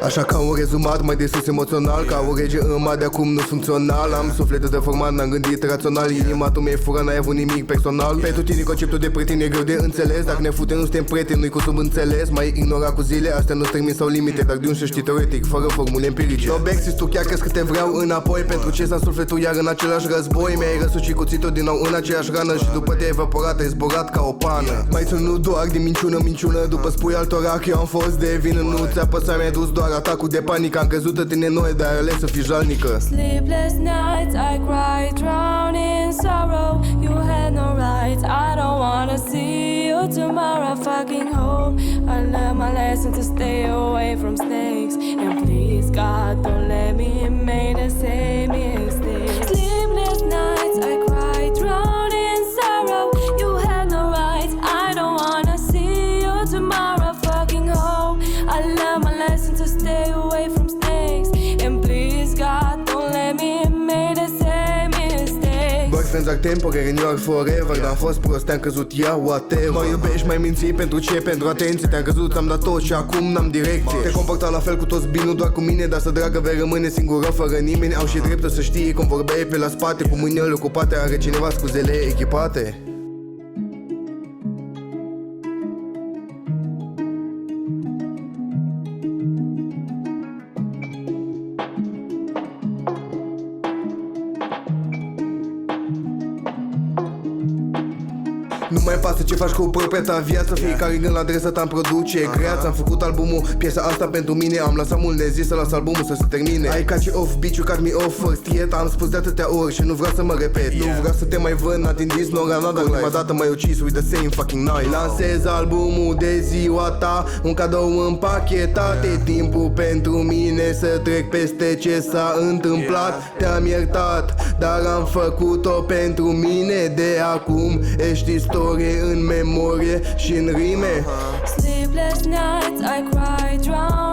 Așa ca un rezumat mai de sus emoțional, ca o rege în de acum nu funcțional. Am sufletul deformat, n-am gândit rațional. Inima tu mi-e fură, n-ai avut nimic personal. Pentru tine conceptul de prieten e greu de înțeles. Dacă ne futem, nu suntem prieteni, nu-i cu subînțeles. Mai ignora cu zile, astea nu-ți termin sau limite. Dar de un să știi teoretic, fără formule empirice. No backseat, tu chiar crezi că te vreau înapoi. Pentru ce s-a sufletul iar în același război. Mi-ai răsucit cuțitul din nou în aceeași rană. Și după te-ai evaporat, ai zburat ca o pană. Mai ținut doar din minciună. După spui altora că eu am fost de vină. Nu ți-a păsat, mi-ai dus doar atacul de panică. Am crezut în tine noi, dar ai ales să fii jalnică. Sleepless nights, I cry, drown in sorrow. You had no rights, I don't wanna see you tomorrow. Fucking hope I learned my lesson to stay away from snakes. And please God, don't let me make the same mistake. Sleepless nights, I cry, drown in sorrow. You had no rights, I don't wanna see you tomorrow. Fucking hope I learned my lesson to stay away from snakes. And please God, don't let me make the same mistake. Boyfriends are temporary and you are forever. Dar am fost prost, te-am căzut, ia whatever. Mă iubești, mai minți, pentru ce? Pentru atenție. Te-am căzut, am dat tot și acum n-am direcție. Te comporta la fel cu toți bine, nu doar cu mine. Dar să dragă vei rămâne singură fără nimeni. Au și dreptul să știe cum vorbeai pe la spate. Cu mâinile ocupate, are cineva scuzele echipate. Nu mai pasă ce faci cu propria ta viață. Fiecare gând la adresa ta-mi produce greață. Am făcut albumul, piesa asta pentru mine. Am lăsat mult de zi să las albumul să se termine. I cut you off, bitch, you cut me off first yet. Am spus de atâtea ori și nu vreau să mă repet. Nu vreau să te mai văd, not in this long another. Ultima dată m-ai ucis with the same fucking night. Lansez albumul de ziua ta, un cadou împachetat. E timpul pentru mine să trec peste ce s-a întâmplat. Te-am iertat, dar am făcut-o pentru mine. De acum ești istorie în memorie și în rime. Sleepless nights, I cry, drown